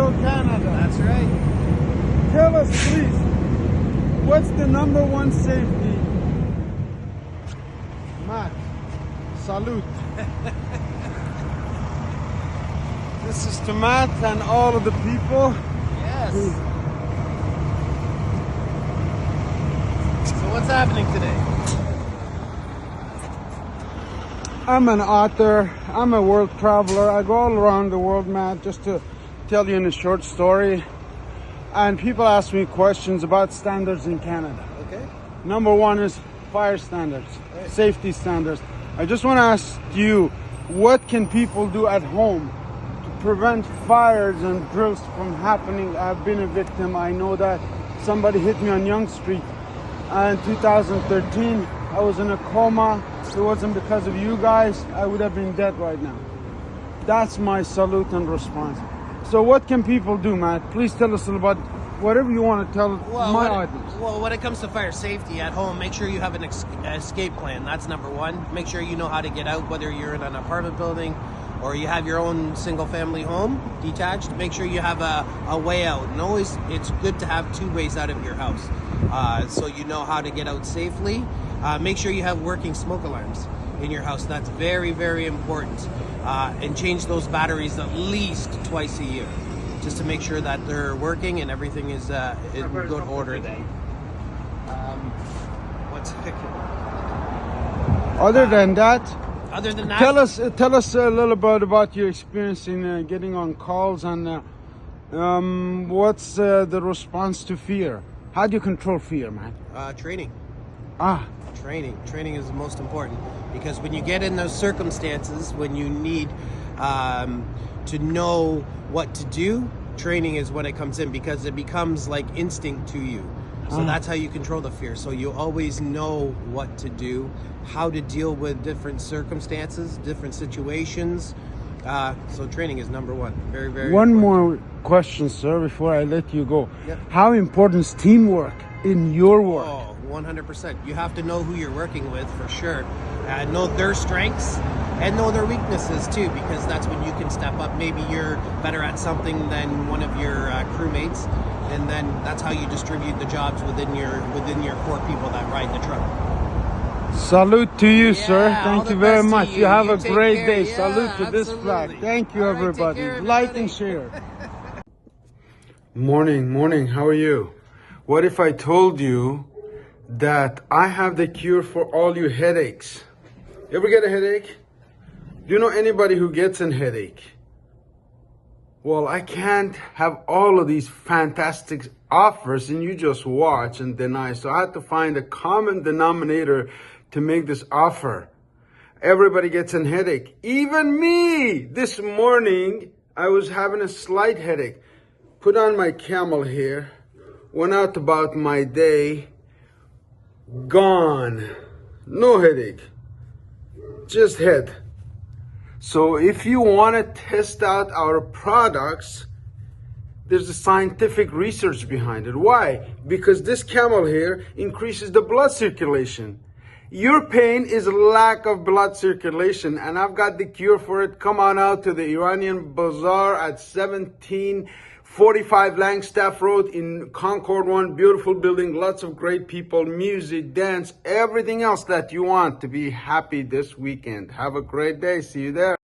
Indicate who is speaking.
Speaker 1: Toronto, Canada.
Speaker 2: That's right.
Speaker 1: Tell us, please, what's the number one safety? Matt, salute. This is to Matt and all of the people.
Speaker 2: Yes. So what's happening today?
Speaker 1: I'm an author. I'm a world traveler. I go all around the world, Matt, just to tell you in a short story. And people ask me questions about standards in Canada.
Speaker 2: Okay.
Speaker 1: Number one is fire standards, safety standards. I just want to ask you, what can people do at home to prevent fires and drills from happening? I've been a victim. I know that somebody hit me on Yonge Street in 2013. I was in a coma. If it wasn't because of you guys, I would have been dead right now. That's my salute and response. So what can people do, Matt? Please tell us about whatever you want to tell my audience.
Speaker 2: Well, when it comes to fire safety at home, make sure you have an escape plan. That's number one. Make sure you know how to get out, whether you're in an apartment building or you have your own single family home, detached. Make sure you have a way out. And always, it's good to have two ways out of your house, so you know how to get out safely. Make sure you have working smoke alarms in your house. That's very, very important. And change those batteries at least twice a year, just to make sure that they're working and everything is in good order then. One second.
Speaker 1: Other than that,
Speaker 2: tell
Speaker 1: us a little bit about your experience in getting on calls and what's the response to fear? How do you control fear, man?
Speaker 2: Training. Training is the most important, because when you get in those circumstances, when you need to know what to do, training is when it comes in, because it becomes like instinct to you. So that's how you control the fear. So you always know what to do, how to deal with different circumstances, different situations. So training is number one. Very, very
Speaker 1: One
Speaker 2: important.
Speaker 1: more question, sir, before I let you go.
Speaker 2: Yep.
Speaker 1: How important is teamwork in your work?
Speaker 2: Oh, 100%. You have to know who you're working with for sure. Know their strengths and know their weaknesses too, because that's when you can step up. Maybe you're better at something than one of your crewmates, and then that's how you distribute the jobs within your 4 people that ride the truck.
Speaker 1: Salute to you, sir. Thank you very much. You have a
Speaker 2: take
Speaker 1: great
Speaker 2: care.
Speaker 1: day.
Speaker 2: Yeah,
Speaker 1: Salute to this
Speaker 2: absolutely.
Speaker 1: flag. Thank you,
Speaker 2: All right, take
Speaker 1: everybody.
Speaker 2: care,
Speaker 1: Like and share. Morning. How are you? What if I told you that I have the cure for all your headaches? You ever get a headache? Do you know anybody who gets a headache? Well, I can't have all of these fantastic offers and you just watch and deny. So I had to find a common denominator to make this offer. Everybody gets a headache. Even me! This morning, I was having a slight headache. Put on my camel here. Went out about my day. Gone. No headache. Just head. So if you want to test out our products, there's a scientific research behind it. Why? Because this camel here increases the blood circulation. Your pain is lack of blood circulation, and I've got the cure for it. Come on out to the Iranian Bazaar at 1745 Langstaff Road in Concord 1. Beautiful building, lots of great people, music, dance, everything else that you want to be happy this weekend. Have a great day. See you there.